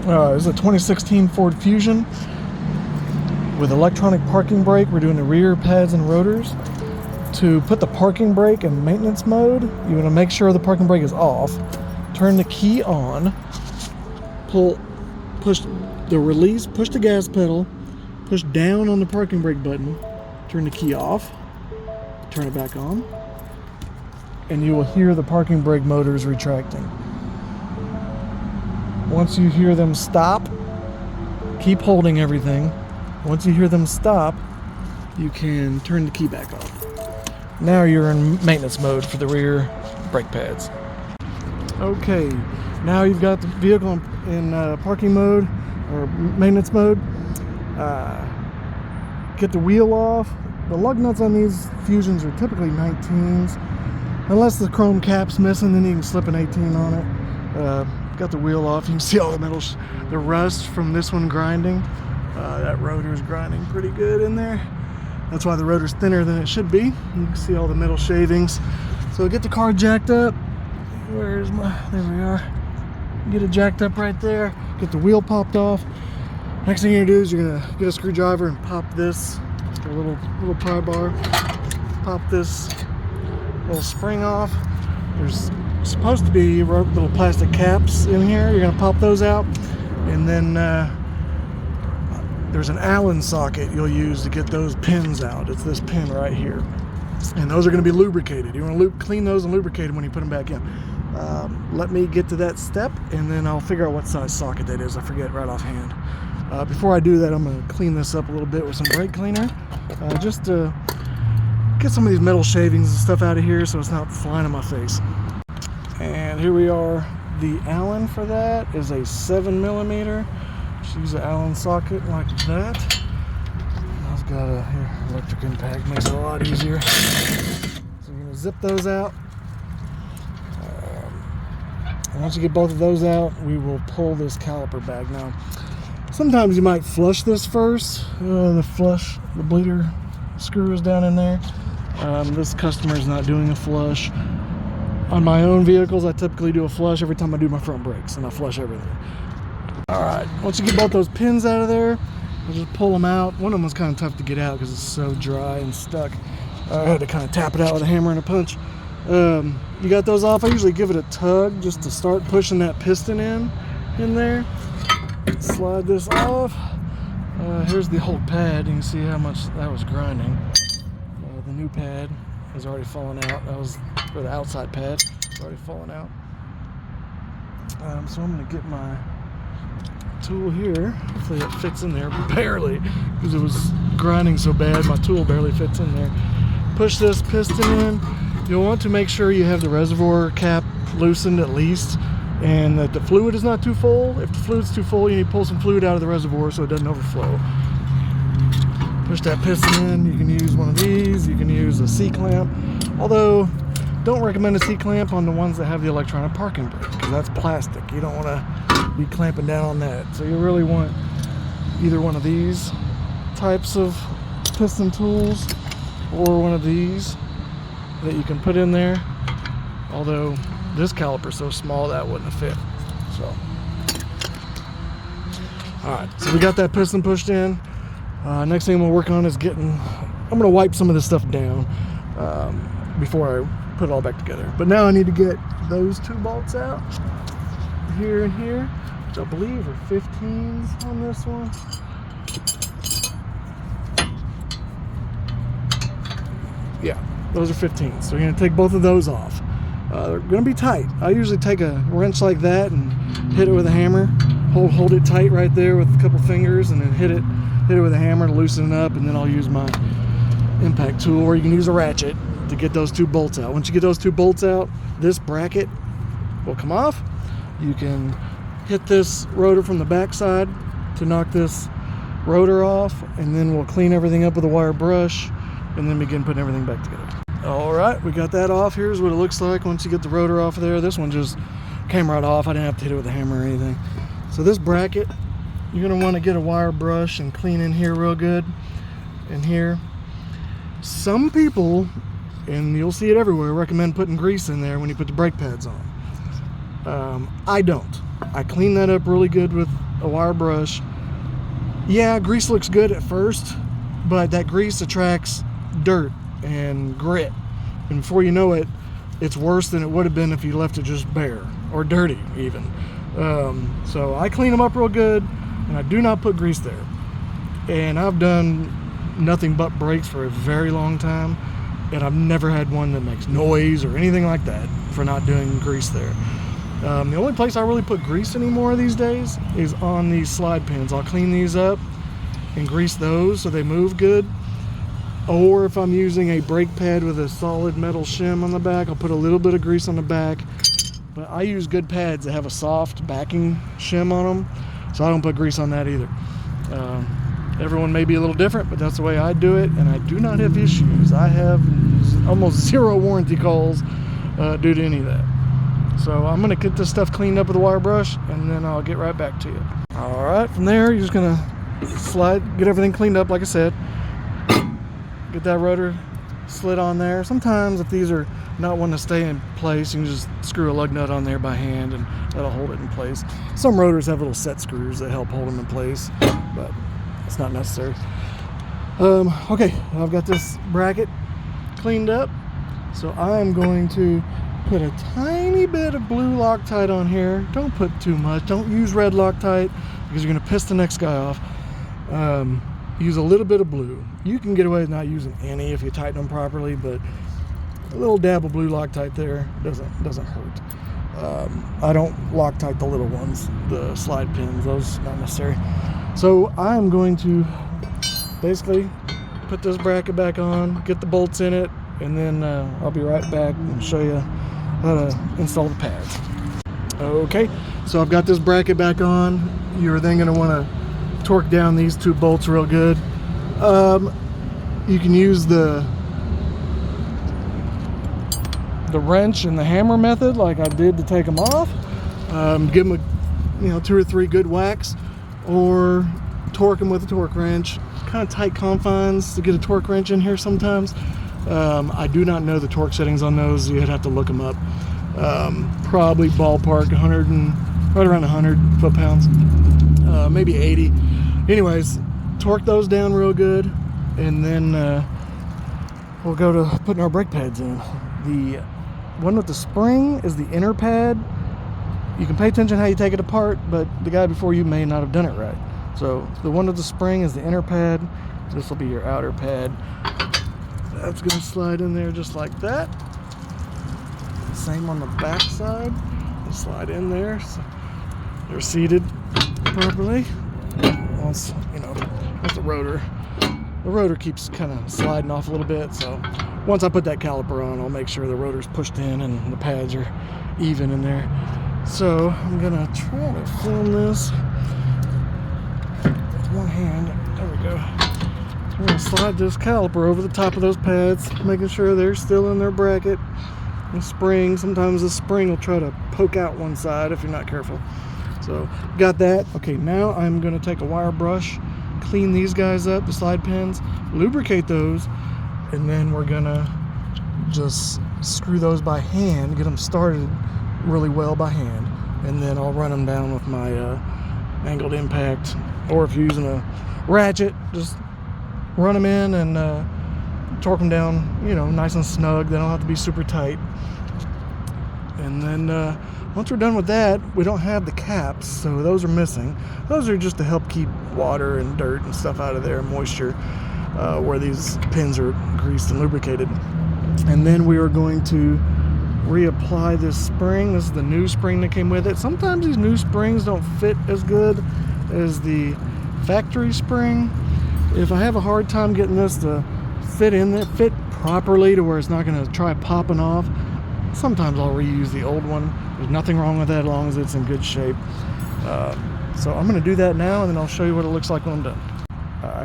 This is a 2016 Ford Fusion with electronic parking brake. We're doing the rear pads and rotors. To put the parking brake in maintenance mode, you want to make sure the parking brake is off. Turn the key on. Push the release, push the gas pedal, push down on the parking brake button, turn the key off, turn it back on, and you will hear the parking brake motors retracting. Once you hear them stop, keep holding everything. Once you hear them stop, you can turn the key back off. Now you're in maintenance mode for the rear brake pads. Okay, now you've got the vehicle in parking mode or maintenance mode. Get the wheel off. The lug nuts on these Fusions are typically 19s. Unless the chrome cap's missing, then you can slip an 18 on it. Got the wheel off. You can see all the metal, the rust from this one grinding. That rotor's grinding pretty good in there. That's why the rotor's thinner than it should be. You can see all the metal shavings. So get the car jacked up. Where's my, there we are. Get it jacked up right there. Get the wheel popped off. Next thing you're gonna do is you're gonna get a screwdriver and pop this, a little pry bar. Pop this little spring off. There's supposed to be little plastic caps in here. You're gonna pop those out, and then there's an Allen socket you'll use to get those pins out. It's this pin right here, and those are going to be lubricated. You want to clean those and lubricate them when you put them back in. Let me get to that step, and then I'll figure out what size socket that is. I forget right offhand. Before I do that, I'm going to clean this up a little bit with some brake cleaner, just to get some of these metal shavings and stuff out of here so it's not flying in my face. And here we are. The Allen for that is a 7mm. Use an Allen socket like that. I've got a electric impact, makes it a lot easier. So you're gonna zip those out. And once you get both of those out, we will pull this caliper back. Now, sometimes you might flush this first. The bleeder screw is down in there. This customer is not doing a flush. On my own vehicles, I typically do a flush every time I do my front brakes, and I flush everything. Alright, once you get both those pins out of there, we'll just pull them out. One of them was kind of tough to get out because it's so dry and stuck. I had to kind of tap it out with a hammer and a punch. You got those off. I usually give it a tug just to start pushing that piston in there. Slide this off. Here's the whole pad. You can see how much that was grinding. The new pad has already fallen out. That was for the outside pad. It's already fallen out. So I'm going to get my tool here. Hopefully it fits in there, barely, because it was grinding so bad my tool barely fits in there. Push this piston in. You'll want to make sure you have the reservoir cap loosened at least, and that the fluid is not too full. If the fluid's too full, you need to pull some fluid out of the reservoir so it doesn't overflow. Push that piston in. You can use one of these. You can use a C-clamp, although don't recommend a C-clamp on the ones that have the electronic parking brake, because that's plastic. You don't want to be clamping down on that. So you really want either one of these types of piston tools or one of these that you can put in there, although this caliper is so small that wouldn't have fit. So alright, so we got that piston pushed in. Next thing we'll work on is I'm going to wipe some of this stuff down before I put it all back together. But now I need to get those two bolts out, here and here, which I believe are 15s on this one. Yeah, those are 15s. So you're going to take both of those off. They're going to be tight. I usually take a wrench like that and hit it with a hammer. Hold it tight right there with a couple fingers, and then hit it with a hammer to loosen it up, and then I'll use my impact tool, or you can use a ratchet to get those two bolts out. Once you get those two bolts out, this bracket will come off. You can hit this rotor from the back side to knock this rotor off, and then we'll clean everything up with a wire brush and then begin putting everything back together. All right, we got that off. Here's what it looks like once you get the rotor off of there. This one just came right off. I didn't have to hit it with a hammer or anything. So this bracket, you're going to want to get a wire brush and clean in here real good. In here, some people, and you'll see it everywhere, recommend putting grease in there when you put the brake pads on. I don't. I clean that up really good with a wire brush, yeah, grease looks good at first, but that grease attracts dirt and grit, and before you know it, it's worse than it would have been if you left it just bare or dirty even. So I clean them up real good, and I do not put grease there. And I've done nothing but brakes for a very long time, and I've never had one that makes noise or anything like that for not doing grease there. The only place I really put grease anymore these days is on these slide pins. I'll clean these up and grease those so they move good. Or if I'm using a brake pad with a solid metal shim on the back, I'll put a little bit of grease on the back. But I use good pads that have a soft backing shim on them, so I don't put grease on that either. Everyone may be a little different, but that's the way I do it, and I do not have issues. I have almost 0 warranty calls due to any of that. So I'm going to get this stuff cleaned up with a wire brush, and then I'll get right back to you. All right, from there, you're just going to get everything cleaned up, like I said. Get that rotor slid on there. Sometimes if these are not wanting to stay in place, you can just screw a lug nut on there by hand, and that'll hold it in place. Some rotors have little set screws that help hold them in place, but it's not necessary. Okay, I've got this bracket cleaned up, so I'm going to put a tiny bit of blue Loctite on here. Don't put too much. Don't use red Loctite because you're going to piss the next guy off. Use a little bit of blue. You can get away with not using any if you tighten them properly, but a little dab of blue Loctite there doesn't hurt. I don't Loctite the little ones, the slide pins, those not necessary. So I'm going to basically put this bracket back on, get the bolts in it, and then I'll be right back and show you how to install the pads. Okay, so I've got this bracket back on. You're then going to want to torque down these 2 bolts real good. You can use the wrench and the hammer method like I did to take them off. Give them a 2 or 3 good whacks, or torque them with a torque wrench. Kind of tight confines to get a torque wrench in here sometimes. I do not know the torque settings on those. You'd have to look them up. Probably ballpark 100 and right around 100 foot-pounds, maybe 80. Anyways, torque those down real good, and then we'll go to putting our brake pads in. The one with the spring is the inner pad. You can pay attention how you take it apart, but the guy before you may not have done it right. So the one with the spring is the inner pad. This will be your outer pad. That's going to slide in there just like that. Same on the back side. They'll slide in there so they're seated properly. Once with the rotor keeps kind of sliding off a little bit, so once I put that caliper on, I'll make sure the rotor's pushed in and the pads are even in there. So I'm gonna try to film this with one hand. There we go. I'm gonna slide this caliper over the top of those pads, making sure they're still in their bracket. The spring, sometimes the spring will try to poke out one side if you're not careful. So got that. Okay, now I'm going to take a wire brush, clean these guys up, the slide pins, lubricate those, and then we're going to just screw those by hand, get them started really well by hand, and then I'll run them down with my angled impact, or if you're using a ratchet, just run them in and torque them down, nice and snug. They don't have to be super tight. And then once we're done with that, we don't have the caps, so those are missing. Those are just to help keep water and dirt and stuff out of there, moisture, where these pins are greased and lubricated. And then we are going to reapply this spring. This is the new spring that came with it. Sometimes these new springs don't fit as good as the factory spring. If I have a hard time getting this to fit properly to where it's not going to try popping off, sometimes I'll reuse the old one. There's nothing wrong with that as long as it's in good shape. So I'm going to do that now, and then I'll show you what it looks like when I'm done.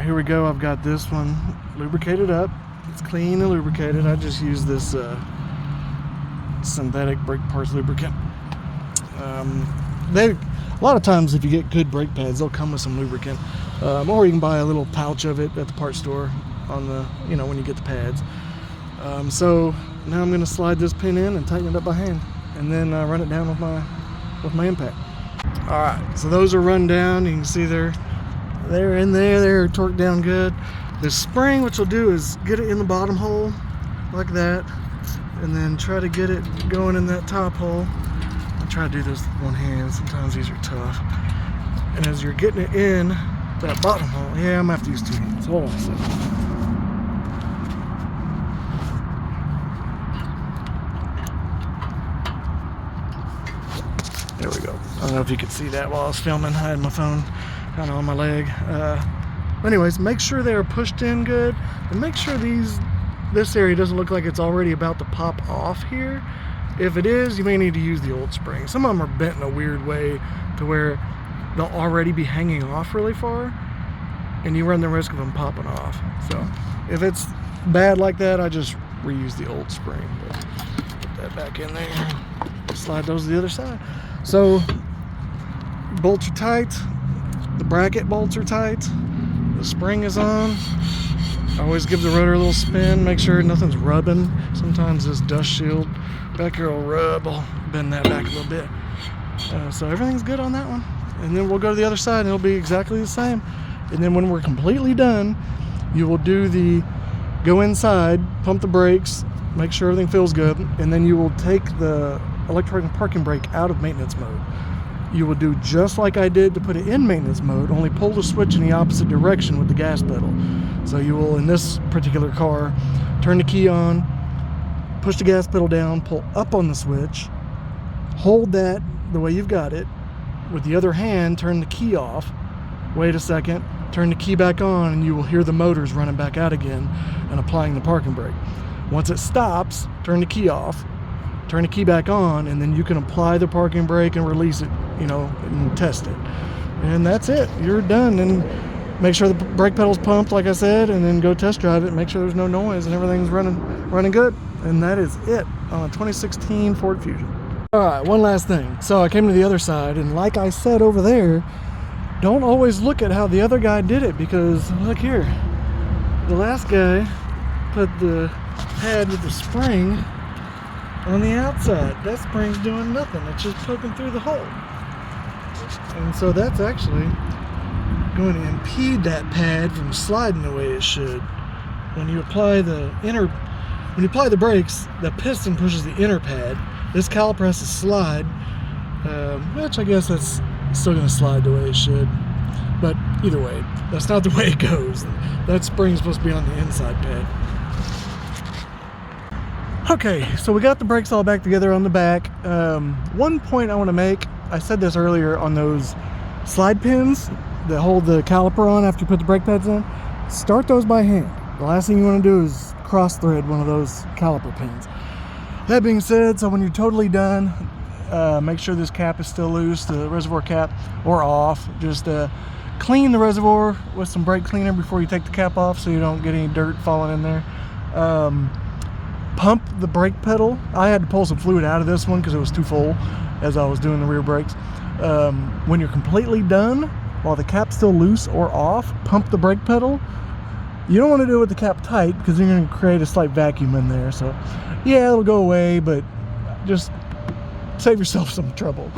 Here we go. I've got this one lubricated up. It's clean and lubricated. I just use this synthetic brake parts lubricant. A lot of times if you get good brake pads, they'll come with some lubricant, or you can buy a little pouch of it at the parts store on the when you get the pads. So now I'm going to slide this pin in and tighten it up by hand, and then run it down with my impact. All right, so those are run down. You can see they're in there. They're torqued down good. The spring, what you'll do is get it in the bottom hole like that, and then try to get it going in that top hole. I try to do this with one hand. Sometimes these are tough. And as you're getting it in that bottom hole, yeah, I'm gonna have to use 2 hands. Hold on a second. There we go. I don't know if you could see that while I was filming. I had my phone kind of on my leg. Anyways, make sure they are pushed in good, and make sure this area doesn't look like it's already about to pop off here. If it is, you may need to use the old spring. Some of them are bent in a weird way to where they'll already be hanging off really far, and you run the risk of them popping off. So if it's bad like that, I just reuse the old spring. But put that back in there. Slide those to the other side. So bolts are tight. The bracket bolts are tight. The spring is on. Always give the rotor a little spin. Make sure nothing's rubbing. Sometimes this dust shield back here will rub. I'll bend that back a little bit. So everything's good on that one. And then we'll go to the other side and it'll be exactly the same. And then when we're completely done, you will go inside, pump the brakes, make sure everything feels good, and then you will take the electronic parking brake out of maintenance mode. You will do just like I did to put it in maintenance mode, only pull the switch in the opposite direction with the gas pedal. So you will, in this particular car, turn the key on, push the gas pedal down, pull up on the switch, hold that the way you've got it. With the other hand, turn the key off, wait a second, turn the key back on, and you will hear the motors running back out again and applying the parking brake. Once it stops, turn the key off, turn the key back on, and then you can apply the parking brake and release it, and test it. And that's it. You're done. And make sure the brake pedal's pumped, like I said, and then go test drive it. Make sure there's no noise and everything's running good. And that is it on a 2016 Ford Fusion. All right, one last thing. So I came to the other side, and like I said over there, don't always look at how the other guy did it, because look here. The last guy put the pad with the spring on the outside. That spring's doing nothing. It's just poking through the hole. And so that's actually going to impede that pad from sliding the way it should. When you apply the brakes, the piston pushes the inner pad. This caliper has to slide, which I guess that's still going to slide the way it should. But either way, that's not the way it goes. That spring's supposed to be on the inside pad. Okay, so we got the brakes all back together on the back. One point I want to make, I said this earlier on those slide pins that hold the caliper on after you put the brake pads in. Start those by hand. The last thing you want to do is cross thread one of those caliper pins. That being said, so when you're totally done, make sure this cap is still loose, the reservoir cap, or off. Just clean the reservoir with some brake cleaner before you take the cap off so you don't get any dirt falling in there. Pump the brake pedal. I had to pull some fluid out of this one because it was too full as I was doing the rear brakes. When you're completely done, while the cap's still loose or off, pump the brake pedal. You don't want to do it with the cap tight because you're going to create a slight vacuum in there. So yeah, it'll go away, but just save yourself some trouble.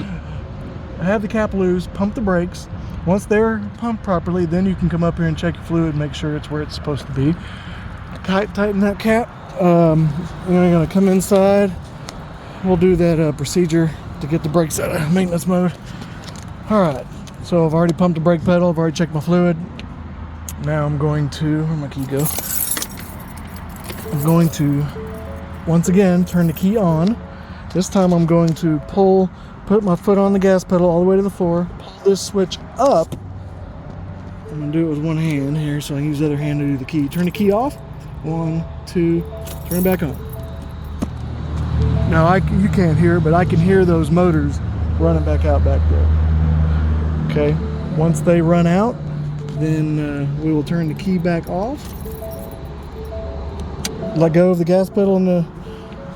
Have the cap loose, pump the brakes. Once they're pumped properly, then you can come up here and check your fluid and make sure it's where it's supposed to be. Tighten that cap. Then we're going to come inside. We'll do that procedure to get the brakes out of maintenance mode. Alright, so I've already pumped the brake pedal, I've already checked my fluid. Now I'm going to, where'd my key go? I'm going to, once again, turn the key on. This time I'm going to put my foot on the gas pedal all the way to the floor, pull this switch up. I'm going to do it with one hand here so I can use the other hand to do the key. Turn the key off. 1, 2, turn it back on. Now you can't hear, but I can hear those motors running back out back there. Okay, once they run out, then we will turn the key back off. Let go of the gas pedal and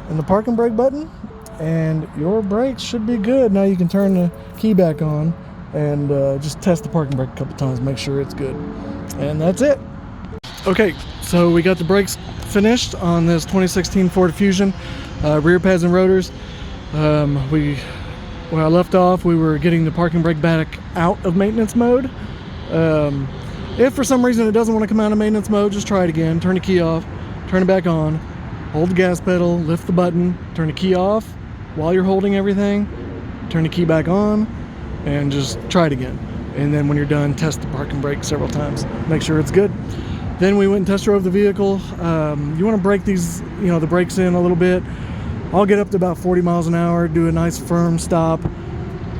the parking brake button, and your brakes should be good. Now you can turn the key back on and just test the parking brake a couple times, make sure it's good. And that's it. Okay, so we got the brakes finished on this 2016 Ford Fusion, rear pads and rotors. We where I left off, we were getting the parking brake back out of maintenance mode. If for some reason it doesn't want to come out of maintenance mode, just try it again. Turn the key off, turn it back on, hold the gas pedal, lift the button, turn the key off while you're holding everything, turn the key back on, and just try it again. And then when you're done, test the parking brake several times. Make sure it's good. Then we went and test drove the vehicle. You want to break these, the brakes in a little bit. I'll get up to about 40 miles an hour, do a nice firm stop,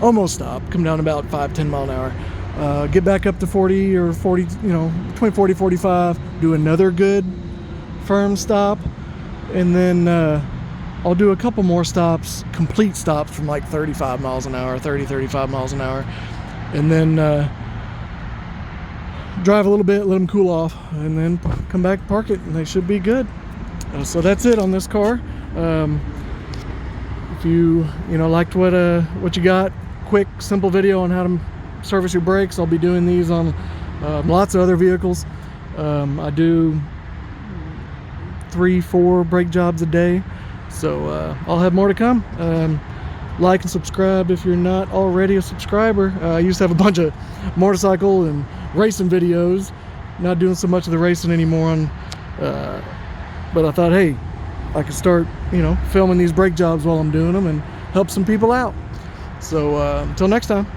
almost stop, come down about 5-10 mile an hour. Get back up to 40 or 40, between 40 and 45, do another good firm stop, and then I'll do a couple more stops, complete stops from like 35 miles an hour, 35 miles an hour, and then drive a little bit, let them cool off, and then come back, park it, and they should be good. So that's it on this car. If you liked what you got, quick simple video on how to service your brakes. I'll be doing these on lots of other vehicles. I do 3-4 brake jobs a day, so I'll have more to come. Like and subscribe if you're not already a subscriber. I used to have a bunch of motorcycle and racing videos, not doing so much of the racing anymore, but I thought, hey, I could start filming these brake jobs while I'm doing them and help some people out. So until next time.